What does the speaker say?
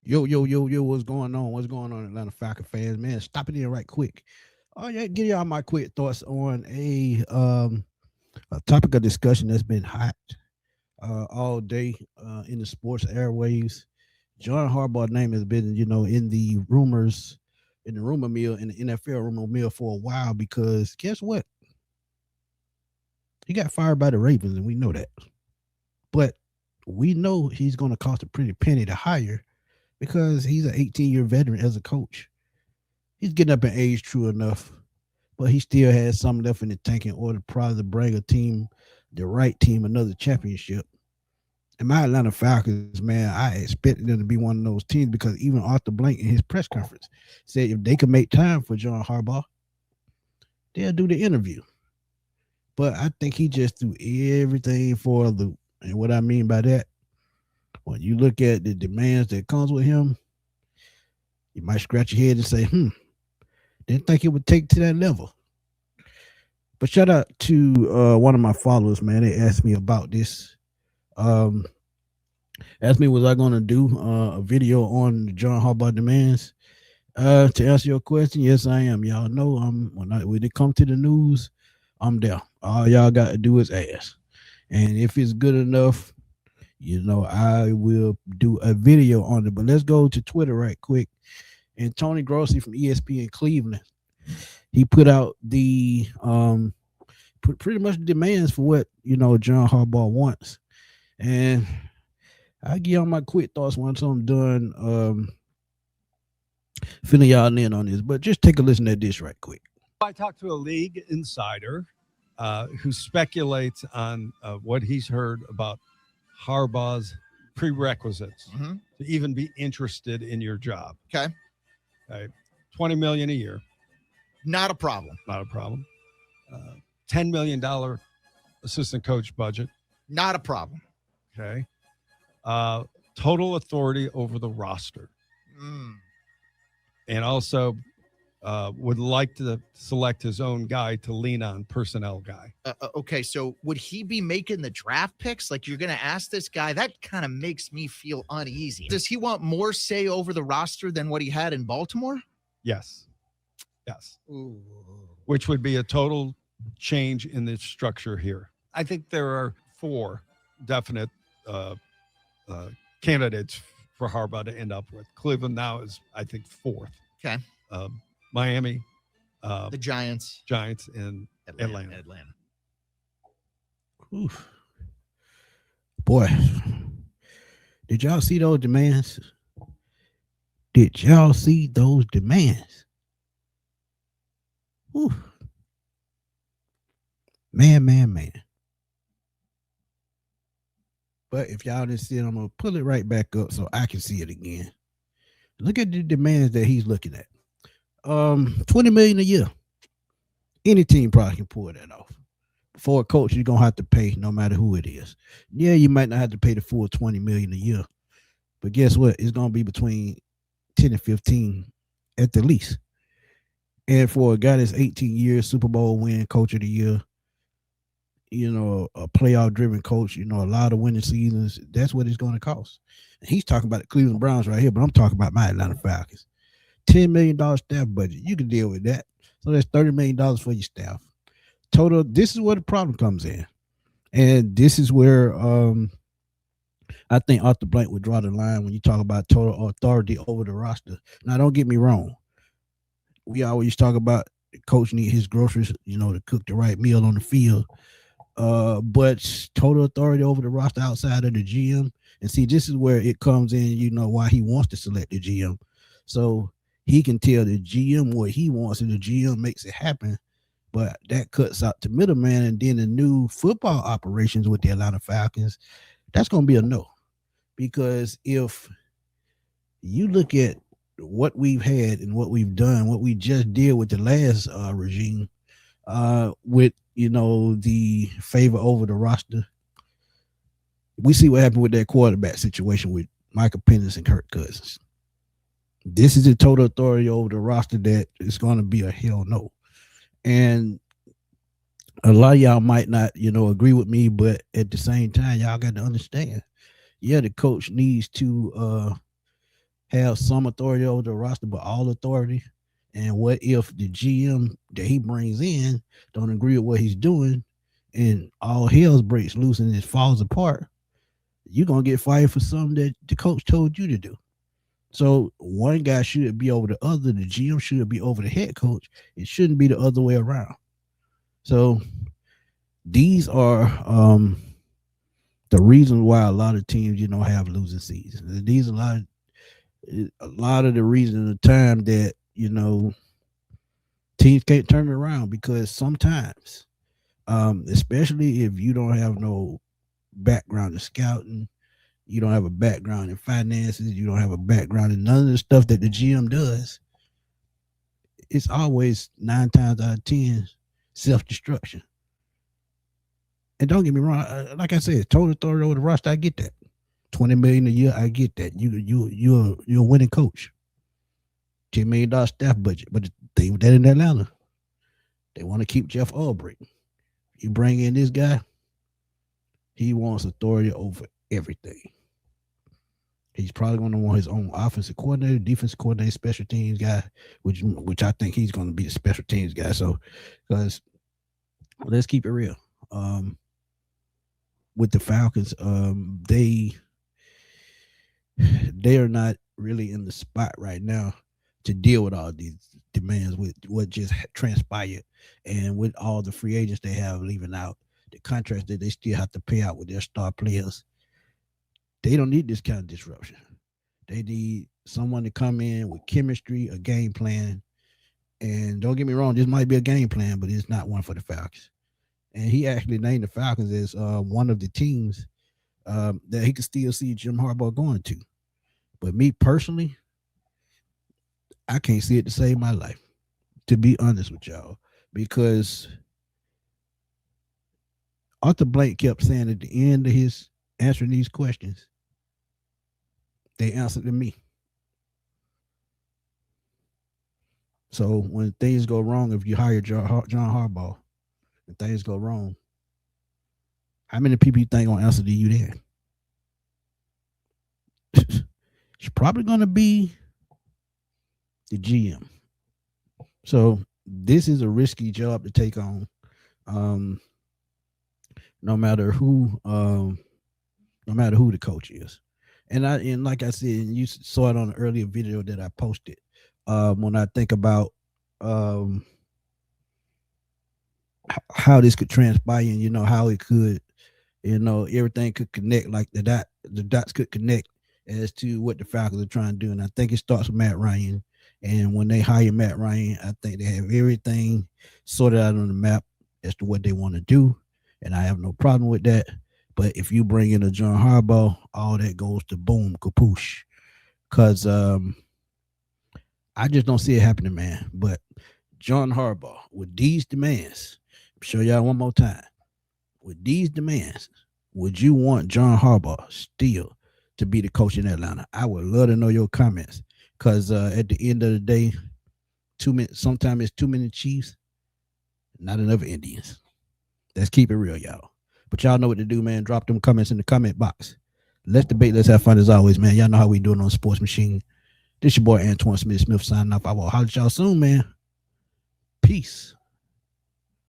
Yo, what's going on? What's going on, Atlanta Falcon fans? Man, stop it in right quick. Oh yeah, give y'all my quick thoughts on a topic of discussion that's been hot all day in the sports airwaves. John Harbaugh name has been, in the rumors, in the rumor mill, in the NFL rumor mill for a while because guess what? He got fired by the Ravens, and we know that. But we know he's going to cost a pretty penny to hire because he's an 18-year veteran as a coach. He's getting up in age, true enough, but he still has some left in the tank in order to probably bring a team, the right team, another championship. And my Atlanta Falcons, man, I expected them to be one of those teams because even Arthur Blank in his press conference said if they could make time for John Harbaugh, they'll do the interview. But I think he just threw everything for a loop. And what I mean by that, when you look at the demands that comes with him, you might scratch your head and say, didn't think it would take to that level. But shout out to one of my followers, man. They asked me about this. Asked me, was I going to do a video on the John Harbaugh demands? To answer your question, yes, I am. Y'all know when it comes to the news, I'm there. All y'all got to do is ask. And if it's good enough, I will do a video on it. But let's go to Twitter right quick. And Tony Grossi from ESPN Cleveland, he put out the pretty much demands for what John Harbaugh wants. And I'll give y'all my quick thoughts once I'm done filling y'all in on this. But just take a listen to this right quick. I talked to a league insider who speculates on what he's heard about Harbaugh's prerequisites to even be interested in your job. Okay. $20 million a year. Not a problem. Not a problem. $10 million assistant coach budget. Not a problem. Okay. Total authority over the roster. And also would like to select his own guy to lean on, personnel guy. Okay, so would he be making the draft picks? Like, you're going to ask this guy? That kind of makes me feel uneasy. Does he want more say over the roster than what he had in Baltimore? Yes. Ooh. Which would be a total change in the structure here. I think there are 4 definite candidates for Harbaugh to end up with. Cleveland now is, I think, 4th. Okay. Miami, the Giants, and Atlanta. Oof. Boy, did y'all see those demands? Oof. Man. But if y'all didn't see it, I'm going to pull it right back up so I can see it again. Look at the demands that he's looking at. $20 million a year. Any team probably can pull that off. For a coach, you're gonna have to pay no matter who it is. Yeah, you might not have to pay the full $20 million a year, but guess what? It's gonna be between 10 and 15 at the least. And for a guy that's 18 years, Super Bowl win, coach of the year, a playoff driven coach, a lot of winning seasons, that's what it's gonna cost. And he's talking about the Cleveland Browns right here, but I'm talking about my Atlanta Falcons. $10 million staff budget. You can deal with that. So that's $30 million for your staff. Total, this is where the problem comes in. And this is where I think Arthur Blank would draw the line when you talk about total authority over the roster. Now, don't get me wrong. We always talk about the coach need his groceries, to cook the right meal on the field. But total authority over the roster outside of the GM. And see, this is where it comes in, why he wants to select the GM. So he can tell the GM what he wants, and the GM makes it happen. But that cuts out the middleman, and then the new football operations with the Atlanta Falcons, that's going to be a no. Because if you look at what we've had and what we've done, what we just did with the last regime, with, the favor over the roster, we see what happened with that quarterback situation with Michael Penix and Kirk Cousins. This is the total authority over the roster that is going to be a hell no. And a lot of y'all might not, agree with me, but at the same time, y'all got to understand, the coach needs to have some authority over the roster, but all authority? And what if the GM that he brings in don't agree with what he's doing, and all hell breaks loose and it falls apart? You're gonna get fired for something that the coach told you to do. So one guy should be over the other. The GM should be over the head coach. It shouldn't be the other way around. So these are the reasons why a lot of teams, have losing seasons. These are a lot of the reasons the time that teams can't turn it around, because sometimes, especially if you don't have no background in scouting, you don't have a background in finances, you don't have a background in none of the stuff that the GM does, it's always 9 times out of 10 self-destruction. And don't get me wrong, like I said, total authority over the roster, I get that. $20 million a year, I get that. You're a winning coach. $10 million staff budget, but they that in Atlanta, they want to keep Jeff Ulbrich. You bring in this guy, he wants authority over everything. He's probably going to want his own offensive coordinator, defensive coordinator, special teams guy, which I think he's going to be the special teams guy. So, because let's keep it real. With the Falcons, they are not really in the spot right now to deal with all these demands with what just transpired, and with all the free agents they have leaving out, the contracts that they still have to pay out with their star players. They don't need this kind of disruption. They need someone to come in with chemistry, a game plan. And don't get me wrong, this might be a game plan, but it's not one for the Falcons. And he actually named the Falcons as one of the teams that he could still see Jim Harbaugh going to. But me personally, I can't see it to save my life, to be honest with y'all, because Arthur Blank kept saying at the end of his answering these questions, they answered to me. So when things go wrong, if you hire John Harbaugh, and things go wrong, how many people you think gonna answer to you then? It's probably gonna be the GM. So this is a risky job to take on, no matter who the coach is. And like I said, and you saw it on an earlier video that I posted. When I think about how this could transpire, and how it could, everything could connect, like the dots could connect as to what the Falcons are trying to do. And I think it starts with Matt Ryan. And when they hire Matt Ryan, I think they have everything sorted out on the map as to what they want to do. And I have no problem with that. But if you bring in a John Harbaugh, all that goes to boom, kapoosh. Because I just don't see it happening, man. But John Harbaugh, with these demands, show y'all one more time. With these demands, would you want John Harbaugh still to be the coach in Atlanta? I would love to know your comments, because at the end of the day, sometimes it's too many Chiefs, not enough Indians. Let's keep it real, y'all. But y'all know what to do, man. Drop them comments in the comment box. Let's debate. Let's have fun as always, man. Y'all know how we doing on Sports Machine. This your boy Antoine Smith signing off. I will holler at y'all soon, man. Peace.